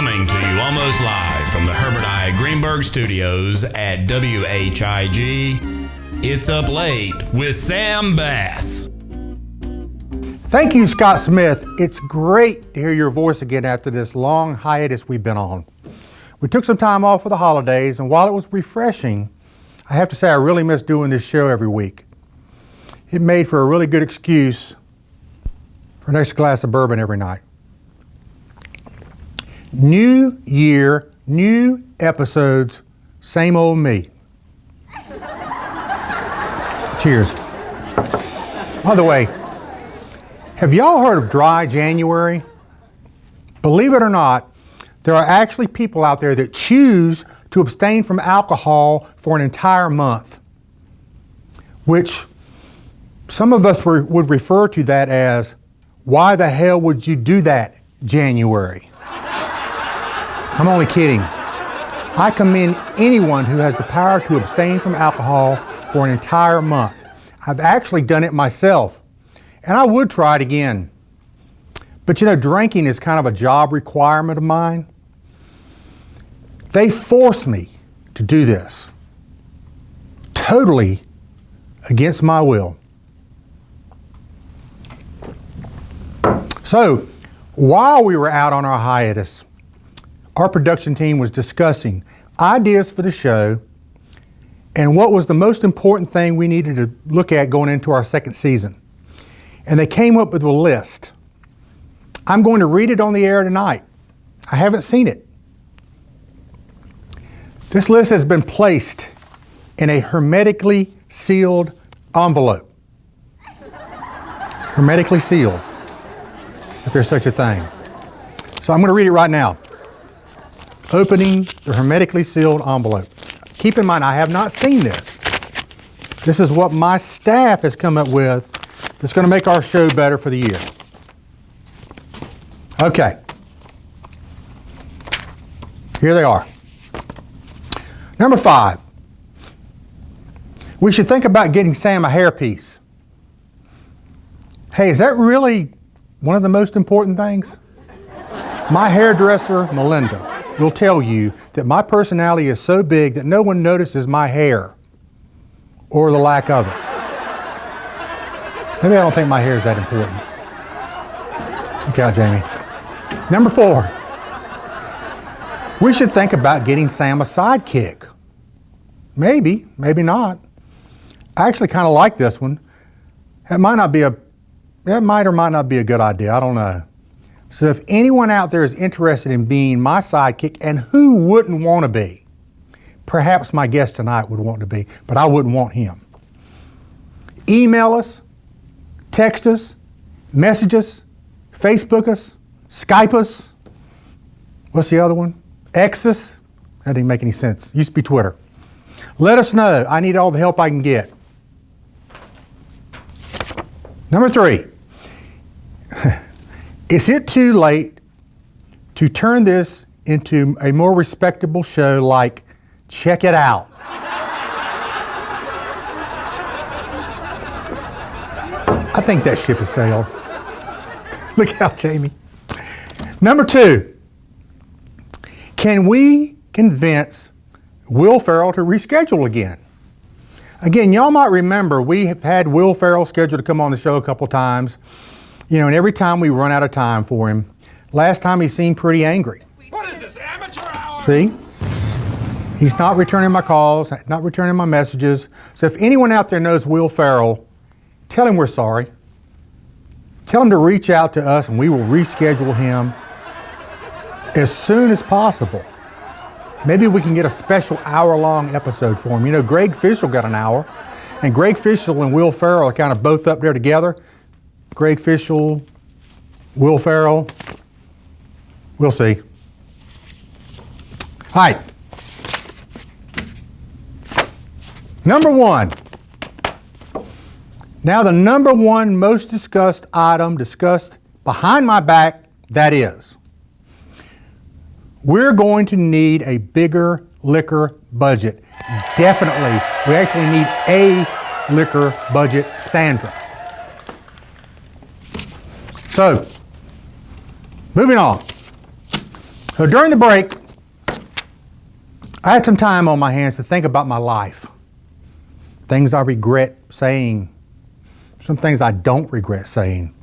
Coming to you almost live from the Herbert I. Greenberg Studios at WHIG, it's Up Late with Sam Bass. Thank you, Scott Smith. It's great to hear your voice again after this long hiatus we've been on. We took some time off for the holidays, and while it was refreshing, I have to say I really miss doing this show every week. It made for a really good excuse for an extra glass of bourbon every night. New year, new episodes, same old me. Cheers. By the way, have y'all heard of dry January? Believe it or not, there are actually people out there that choose to abstain from alcohol for an entire month, which some of us would refer to that as, why the hell would you do that, January? I'm only kidding. I commend anyone who has the power to abstain from alcohol for an entire month. I've actually done it myself, and I would try it again. But you know, drinking is kind of a job requirement of mine. They force me to do this, totally against my will. So, while we were out on our hiatus, our production team was discussing ideas for the show and what was the most important thing we needed to look at going into our second season. And they came up with a list. I'm going to read it on the air tonight. I haven't seen it. This list has been placed in a hermetically sealed envelope. Hermetically sealed, if there's such a thing. So I'm going to read it right now. Opening the hermetically sealed envelope. Keep in mind, I have not seen this. This is what my staff has come up with that's going to make our show better for the year. Okay. Here they are. Number 5. We should think about getting Sam a hairpiece. Hey, is that really one of the most important things? My hairdresser, Melinda, will tell you that my personality is so big that no one notices my hair or the lack of it. Maybe I don't think my hair is that important. Look out, Jamie. Number 4. We should think about getting Sam a sidekick. Maybe, maybe not. I actually kind of like this one. It might or might not be a good idea. I don't know. So if anyone out there is interested in being my sidekick, and who wouldn't want to be? Perhaps my guest tonight would want to be, but I wouldn't want him. Email us, text us, message us, Facebook us, Skype us. What's the other one? X us. That didn't make any sense. Used to be Twitter. Let us know. I need all the help I can get. Number 3. Is it too late to turn this into a more respectable show like Check It Out? I think that ship has sailed. Look out, Jamie. Number 2. Can we convince Will Ferrell to reschedule again? Again, y'all might remember we have had Will Ferrell scheduled to come on the show a couple times. You know, and every time we run out of time for him. Last time he seemed pretty angry. What is this, amateur hour? See? He's not returning my calls, not returning my messages. So if anyone out there knows Will Ferrell, tell him we're sorry. Tell him to reach out to us and we will reschedule him as soon as possible. Maybe we can get a special hour-long episode for him. You know, Greg Fishel got an hour, and Greg Fishel and Will Ferrell are kind of both up there together. Greg Fishel, Will Ferrell, we'll see. All right. Number 1. Now the number 1 most discussed item discussed behind my back, that is, we're going to need a bigger liquor budget. Definitely. We actually need a liquor budget, Sandra. So, moving on. So during the break, I had some time on my hands to think about my life. Things I regret saying, some things I don't regret saying.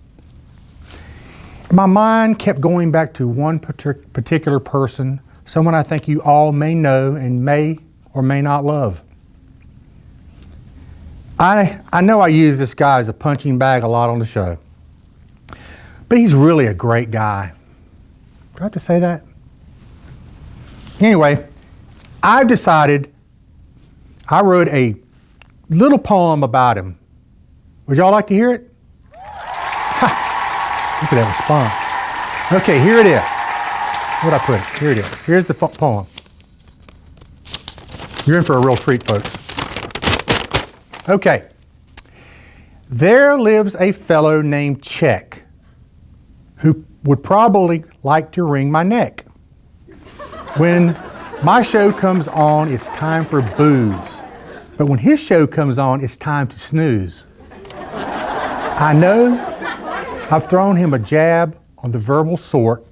My mind kept going back to one particular person, someone I think you all may know and may or may not love. I know I use this guy as a punching bag a lot on the show, but he's really a great guy. Do I have to say that? Anyway, I've decided, I wrote a little poem about him. Would y'all like to hear it? Look at that response. Okay, here it is. Where'd I put it? Here it is. Here's the poem. You're in for a real treat, folks. Okay. There lives a fellow named Check who would probably like to wring my neck. When my show comes on, it's time for booze. But when his show comes on, it's time to snooze. I know I've thrown him a jab on the verbal sort,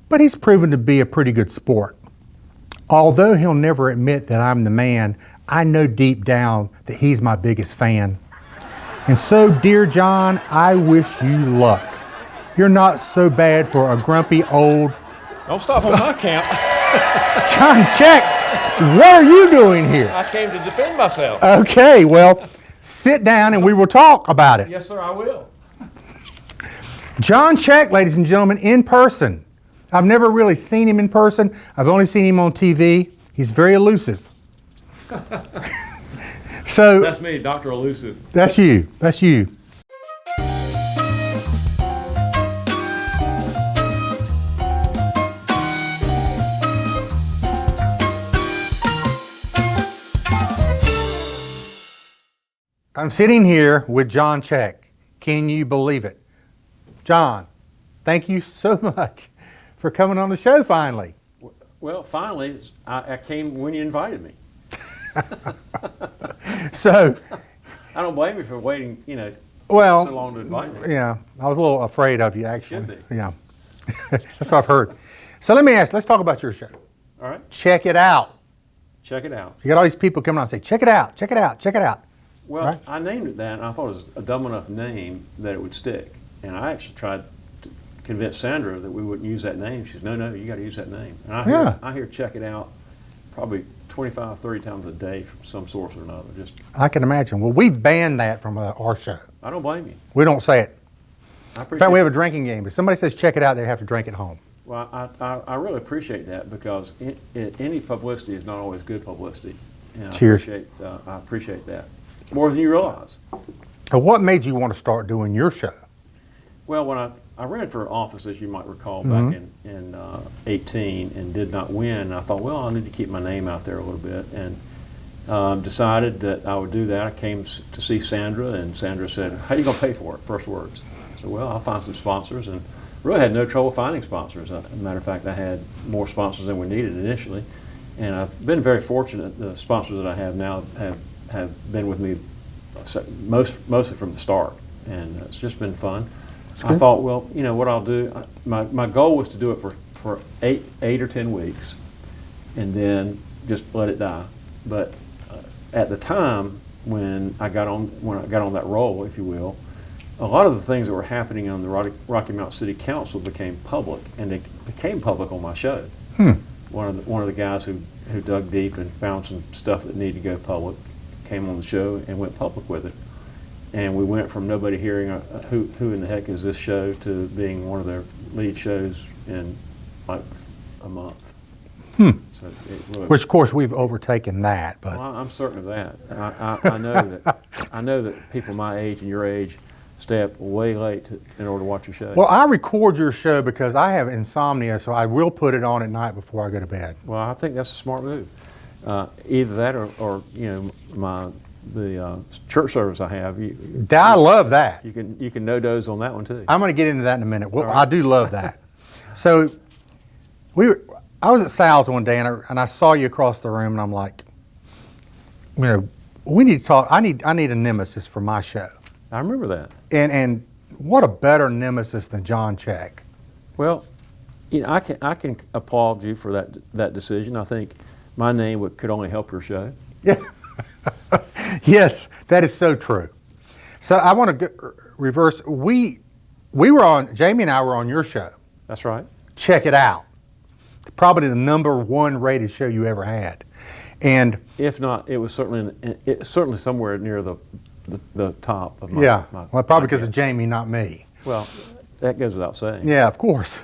but he's proven to be a pretty good sport. Although he'll never admit that I'm the man, I know deep down that he's my biggest fan. And so, dear John, I wish you luck. You're not so bad for a grumpy old... Don't stop on my camp. John Check, what are you doing here? I came to defend myself. Okay, well, sit down and we will talk about it. Yes, sir, I will. John Check, ladies and gentlemen, in person. I've never really seen him in person. I've only seen him on TV. He's very elusive. So That's me, Dr. Elusive. that's you. That's you. I'm sitting here with John Check. Can you believe it? John, thank you so much for coming on the show finally. Well, finally, I came when you invited me. So, I don't blame you for waiting, so well, long to invite me. yeah, I was a little afraid of you actually. Should be. Yeah, that's what I've heard. So let me ask, let's talk about your show. All right, Check it out. check it out. You got all these people coming on and say, check it out, check it out, check it out. Well, Right. I named it that, and I thought it was a dumb enough name that it would stick. And I actually tried to convince Sandra that we wouldn't use that name. She said, no, you got to use that name. And I hear check it out probably 25, 30 times a day from some source or another. Just, I can imagine. Well, we banned that from our show. I don't blame you. We don't say it. I In appreciate fact, we have a drinking game. If somebody says check it out, they have to drink it home. Well, I really appreciate that because any publicity is not always good publicity. And Cheers. I appreciate that more than you realize. So what made you want to start doing your show? Well, when I ran for office, as you might recall, back in 18 and did not win, I thought, well, I need to keep my name out there a little bit, and decided that I would do that. I came to see Sandra, and Sandra said, how are you going to pay for it? First words. I said, well, I'll find some sponsors, and really had no trouble finding sponsors. As a matter of fact, I had more sponsors than we needed initially, and I've been very fortunate. The sponsors that I have now have been with me mostly from the start, and it's just been fun. I thought, well, what I'll do, my goal was to do it for eight or 10 weeks and then just let it die. But at the time when I got on that roll, if you will, a lot of the things that were happening on the Rocky Mount City Council became public, and they became public on my show. One of the guys who dug deep and found some stuff that needed to go public came on the show and went public with it. And we went from nobody hearing who in the heck is this show to being one of their lead shows in like a month. So it really, Which, of course, we've overtaken that. But well, I'm certain of that. I know that people my age and your age stay up way late in order to watch your show. well, I record your show because I have insomnia, so I will put it on at night before I go to bed. Well, I think that's a smart move. Either that or the church service I have. I love that. You can no-dose on that one too. I'm going to get into that in a minute. Well, All I right. do love that. So I was at Sal's one day and I saw you across the room, and I'm like, we need to talk. I need a nemesis for my show. I remember that. And what a better nemesis than John Check. Well, I can applaud you for that decision. I think my name could only help your show. Yeah. Yes, that is so true. So I want to reverse. Jamie and I were on your show. That's right. Check it out. Probably the #1 rated show you ever had. And if not, it was certainly somewhere near the top of my. Yeah, well, probably my because of guess. Jamie, not me. Well, that goes without saying. Yeah, of course.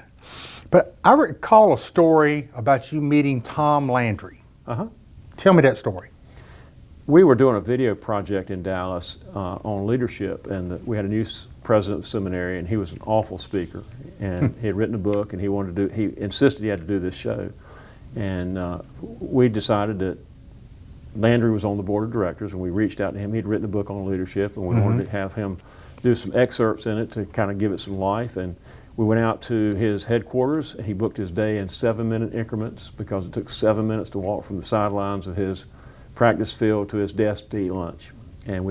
But I recall a story about you meeting Tom Landry. Tell me that story. We were doing a video project in Dallas on leadership, and we had a new president of the seminary, and he was an awful speaker. And he had written a book, and he insisted he had to do this show. And we decided that Landry was on the board of directors, and we reached out to him. He'd written a book on leadership, and we wanted to have him do some excerpts in it to kind of give it some life. And we went out to his headquarters, and he booked his day in 7-minute increments because it took 7 minutes to walk from the sidelines of his practice field to his desk to eat lunch. And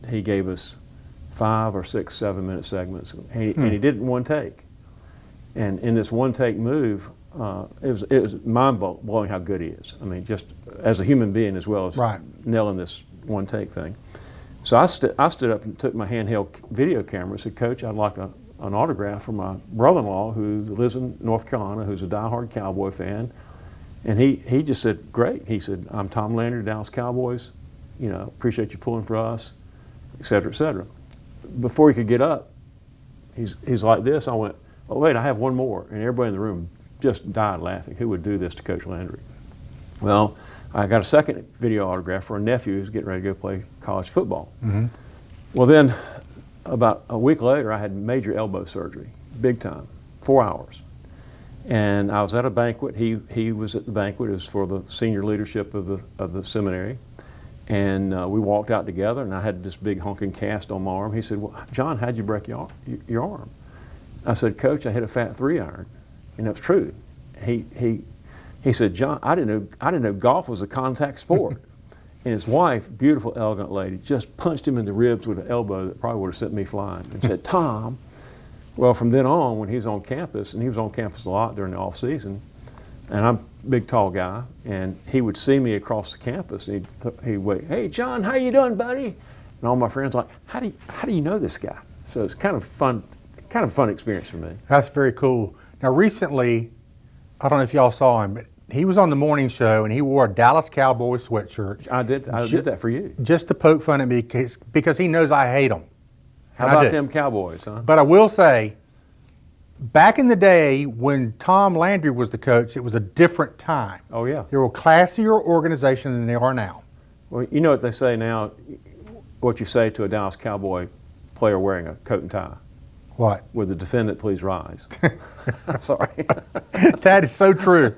he gave us 5 or 6 7-minute segments, and he did it in one take. And in this one take move, it was mind-blowing how good he is. I mean, just as a human being as well as nailing this one take thing. So I stood up and took my handheld video camera and said, "Coach, I'd like an autograph from my brother-in-law who lives in North Carolina, who's a diehard Cowboy fan." And he just said, "Great." He said, "I'm Tom Landry, Dallas Cowboys. Appreciate you pulling for us," et cetera, et cetera. Before he could get up, he's like this. I went, "Oh, wait, I have one more." And everybody in the room just died laughing. Who would do this to Coach Landry? Well, I got a second video autograph for a nephew who's getting ready to go play college football. Well, then about a week later, I had major elbow surgery, big time, 4 hours. And I was at a banquet. He was at the banquet. It was for the senior leadership of the seminary. And we walked out together, and I had this big honking cast on my arm. He said, "Well, John, how'd you break your arm?" I said, "Coach, I hit a fat 3-iron." And that's true. He said, "John, I didn't know golf was a contact sport." And his wife, beautiful, elegant lady, just punched him in the ribs with an elbow that probably would have sent me flying and said, "Tom." Well, from then on, when he was on campus, and he was on campus a lot during the off season, and I'm a big, tall guy, and he would see me across the campus, and he'd wait, "Hey, John, how you doing, buddy?" And all my friends like, how do you know this guy? So it's kind of fun experience for me. That's very cool. Now, recently, I don't know if y'all saw him, but he was on the morning show, and he wore a Dallas Cowboys sweatshirt. I did that for you. Just to poke fun at me because he knows I hate him. How about them Cowboys, huh? But I will say, back in the day when Tom Landry was the coach, it was a different time. Oh, yeah. They were a classier organization than they are now. Well, you know what they say now, what you say to a Dallas Cowboy player wearing a coat and tie. What? Would the defendant please rise? Sorry. That is so true.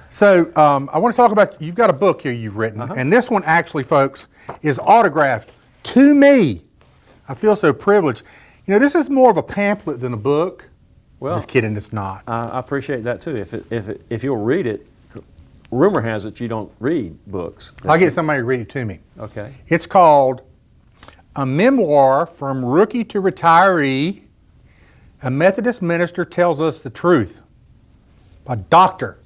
So I want to talk about, you've got a book here you've written, and this one actually, folks, is autographed to me. I feel so privileged. This is more of a pamphlet than a book. Well, just kidding, it's not. I appreciate that too. If you'll read it, rumor has it you don't read books. I'll get somebody to read it to me. Okay. It's called A Memoir from Rookie to Retiree. A Methodist Minister Tells Us the Truth by Dr.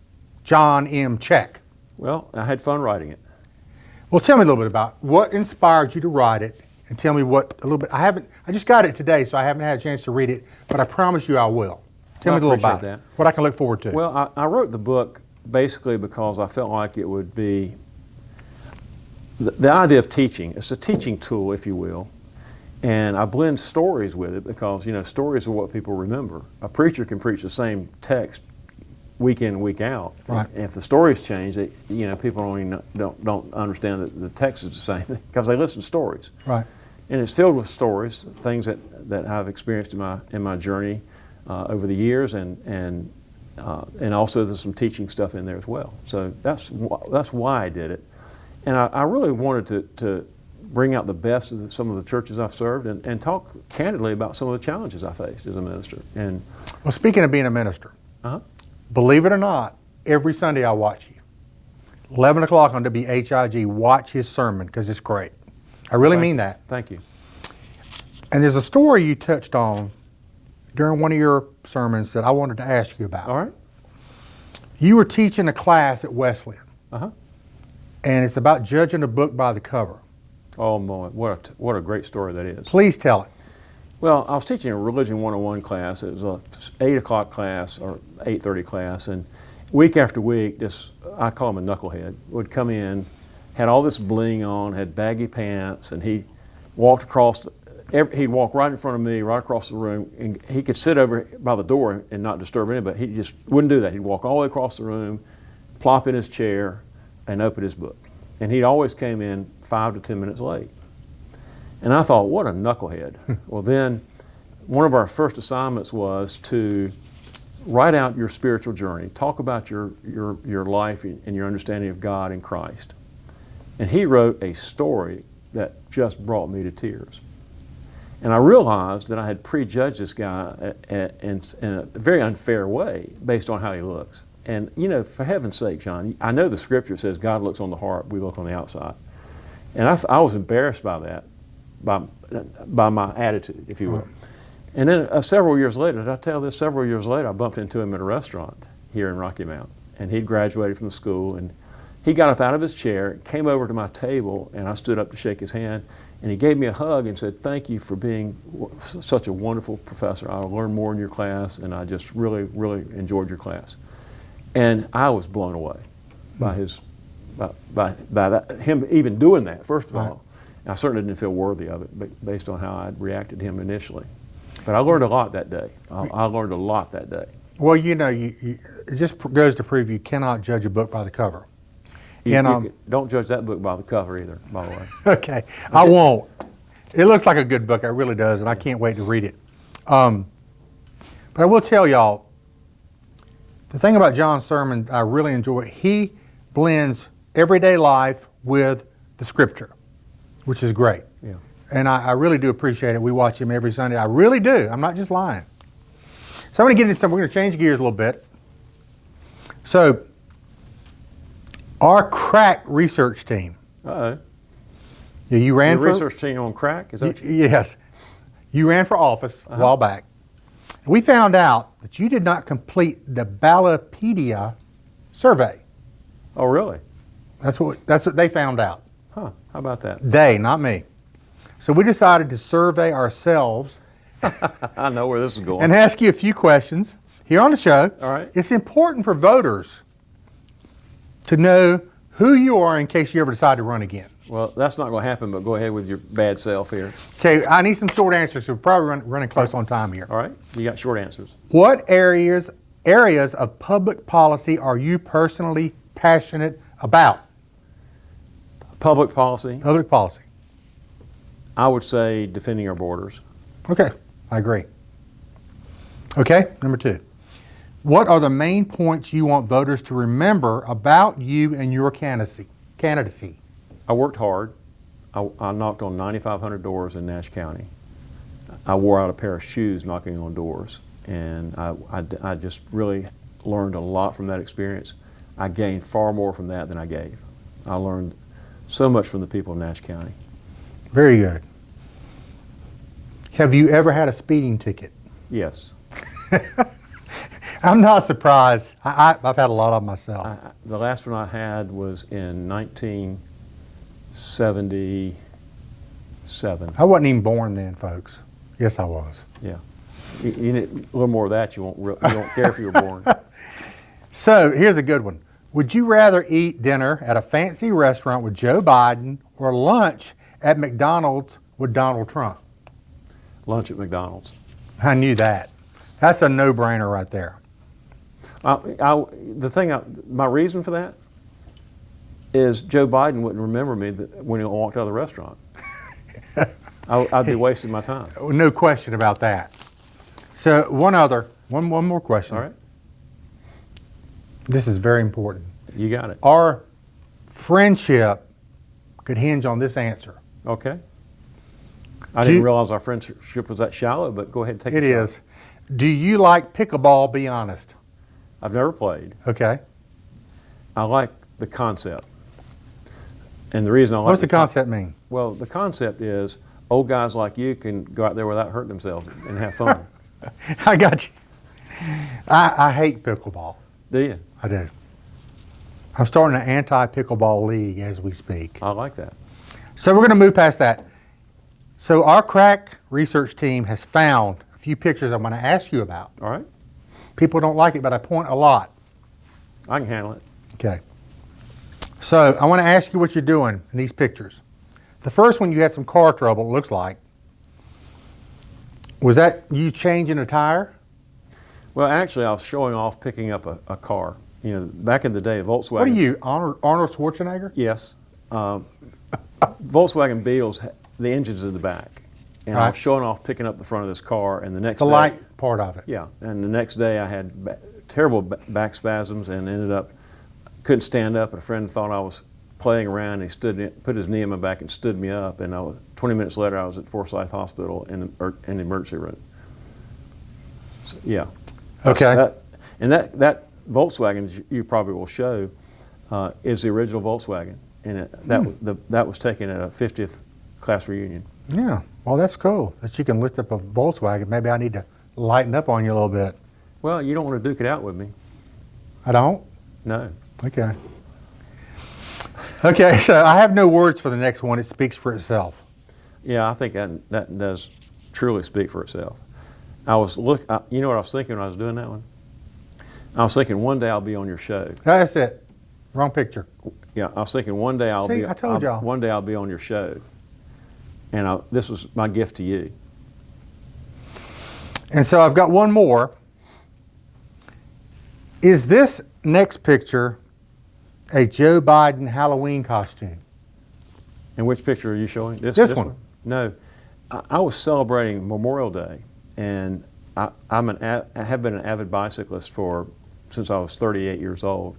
John M. Check. Well, I had fun writing it. Well, tell me a little bit about what inspired you to write it, and tell me I just got it today, so I haven't had a chance to read it, but I promise you I will. Tell me a little about that. What I can look forward to. Well, I wrote the book basically because I felt like it would be the idea of teaching. It's a teaching tool, if you will. And I blend stories with it because, stories are what people remember. A preacher can preach the same text week in, week out. Right. And if the stories change, people don't understand that the text is the same because they listen to stories. Right. And it's filled with stories, things that I've experienced in my journey over the years, and also there's some teaching stuff in there as well. So that's why I did it. And I really wanted to bring out the best of some of the churches I've served and talk candidly about some of the challenges I faced as a minister. And well, speaking of being a minister, believe it or not, every Sunday I watch you. 11 o'clock on WHIG, watch his sermon because it's great. I really mean that. Thank you. And there's a story you touched on during one of your sermons that I wanted to ask you about. All right. You were teaching a class at Wesleyan, Uh-huh. and it's about judging a book by the cover. Oh, boy, what a great story that is. Please tell it. Well, I was teaching a Religion 101 class. It was a 8 o'clock class or 8:30 class, and week after week, this, I call him a knucklehead, would come in, had all this bling on, had baggy pants, and he walked across, he'd walk right in front of me, right across the room, and he could sit over by the door and not disturb anybody. He just wouldn't do that. He'd walk all the way across the room, plop in his chair, and open his book. And he always came in 5 to 10 minutes late. And I thought, what a knucklehead. Well, then one of our first assignments was to write out your spiritual journey. Talk about your life and your understanding of God and Christ. And he wrote a story that just brought me to tears. And I realized that I had prejudged this guy in a very unfair way based on how he looks. And, you know, for heaven's sake, John, I know the scripture says God looks on the heart, we look on the outside. And I was embarrassed by that, by my attitude, if you will. And then several years later, did I tell this? Several years later, I bumped into him at a restaurant here in Rocky Mount. And he'd graduated from the school, and he got up out of his chair, came over to my table, and I stood up to shake his hand. And he gave me a hug and said, thank you for being such a wonderful professor. I learned more in your class, and I just really, really enjoyed your class. And I was blown away by him even doing that, first of all. And I certainly didn't feel worthy of it based on how I'd reacted to him initially. But I learned a lot that day. I learned a lot that day. Well, you know, it just goes to prove you cannot judge a book by the cover. Don't judge that book by the cover either, by the way. Okay, I won't. It looks like a good book, it really does, and I can't wait to read it. But I will tell y'all, the thing about John's sermon I really enjoy, he blends everyday life with the scripture, which is great. Yeah. And I really do appreciate it. We watch him every Sunday. I really do. I'm not just lying. So I'm going to get into something. We're going to change gears a little bit. So our crack research team. Uh-oh. Yeah, you ran Your for research team on crack? Is that what you? Yes. You ran for office a while back. We found out that you did not complete the Ballotpedia survey. Oh, really? That's what they found out. Huh, how about that? They, not me. So we decided to survey ourselves I know where this is going. and ask you a few questions here on the show. All right. It's important for voters to know who you are in case you ever decide to run again. Well, that's not going to happen, but go ahead with your bad self here. Okay, I need some short answers, so we're probably running close on time here. All right, you got short answers. What areas of public policy are you personally passionate about? Public policy, Public policy. I would say defending our borders. Okay, I agree. Okay, number 2. What are the main points you want voters to remember about you and your candidacy? I worked hard. I knocked on 9,500 doors in Nash County. I wore out a pair of shoes knocking on doors, and I just really learned a lot from that experience. I gained far more from that than I gave. I learned so much from the people of Nash County. Very good. Have you ever had a speeding ticket? Yes. I'm not surprised. I've had a lot of them myself. The last one I had was in 1977. I wasn't even born then, folks. Yes, I was. Yeah. You need a little more of that. You won't care if you were born. So here's a good one. Would you rather eat dinner at a fancy restaurant with Joe Biden or lunch at McDonald's with Donald Trump? Lunch at McDonald's. I knew that. That's a no-brainer right there. My reason for that is Joe Biden wouldn't remember me when he walked out of the restaurant. I'd be wasting my time. No question about that. So one more question. All right. This is very important. You got it. Our friendship could hinge on this answer. Okay. I didn't realize our friendship was that shallow, but go ahead and take it. It is. Do you like pickleball? Be honest. I've never played. Okay. I like the concept. And the reason I like What's the concept mean? Well, the concept is old guys like you can go out there without hurting themselves and have fun. I got you. I hate pickleball. Do you? I do. I'm starting an anti-pickleball league as we speak. I like that. So we're going to move past that. So our crack research team has found a few pictures I'm going to ask you about. All right. People don't like it, but I point a lot. I can handle it. Okay. So I want to ask you what you're doing in these pictures. The first one, you had some car trouble, it looks like. Was that you changing a tire? Well, actually, I was showing off picking up a car. You know, back in the day, Volkswagen. What are you, Arnold Schwarzenegger? Yes. Volkswagen Beetles, the engine's in the back. And I Right. was showing off picking up the front of this car, and the next The day, light part of it. yeah, and the next day I had terrible back spasms and ended up, couldn't stand up, and a friend thought I was playing around, and he put his knee in my back and stood me up, and 20 minutes later I was at Forsyth Hospital in the emergency room. So, yeah. Okay. That Volkswagen you probably will show is the original Volkswagen, and that was taken at a 50th class reunion. Yeah. Well, that's cool that you can lift up a Volkswagen. Maybe I need to lighten up on you a little bit. Well, you don't want to duke it out with me. I don't? No. Okay. Okay, so I have no words for the next one. It speaks for itself. Yeah, I think that does truly speak for itself. You know what I was thinking when I was doing that one? I was thinking one day I'll be on your show. That's it. Wrong picture. Yeah, I was thinking one day I'll See, I told y'all. One day I'll be on your show, and this was my gift to you. And so I've got one more. Is this next picture a Joe Biden Halloween costume? And which picture are you showing? This one. No, I was celebrating Memorial Day, and I have been an avid bicyclist since I was 38 years old,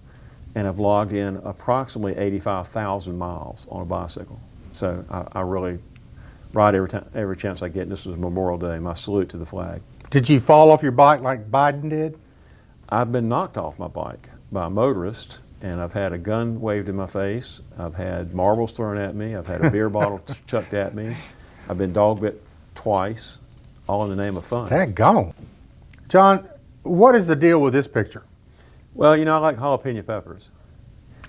and I've logged in approximately 85,000 miles on a bicycle. So I really ride every chance I get. This is Memorial Day. My salute to the flag. Did you fall off your bike like Biden did? I've been knocked off my bike by a motorist, and I've had a gun waved in my face. I've had marbles thrown at me. I've had a beer bottle chucked at me. I've been dog bit twice, all in the name of fun. Daggone. John, what is the deal with this picture? Well, you know, I like jalapeno peppers.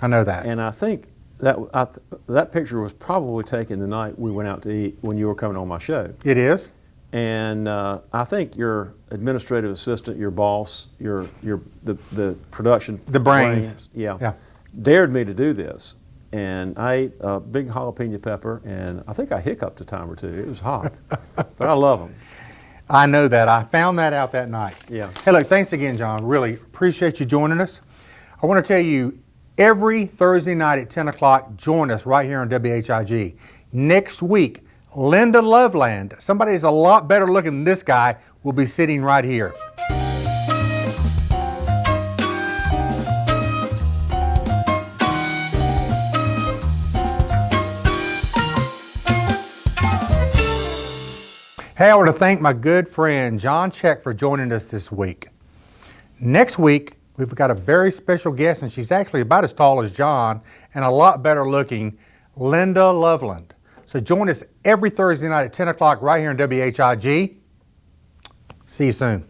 I know that. And I think that picture was probably taken the night we went out to eat when you were coming on my show. It is? And I think your administrative assistant, your boss, the production, The brains. yeah, dared me to do this. And I ate a big jalapeno pepper, and I think I hiccuped a time or two. It was hot, but I love them. I know that. I found that out that night. Yeah. Hey, look, thanks again, John. Really appreciate you joining us. I want to tell you, every Thursday night at 10 o'clock, join us right here on WHIG. Next week, Linda Loveland, somebody who's a lot better looking than this guy, will be sitting right here. Hey, I want to thank my good friend John Check for joining us this week. Next week, we've got a very special guest, and she's actually about as tall as John and a lot better looking, Linda Loveland. So join us every Thursday night at 10 o'clock right here on WHIG. See you soon.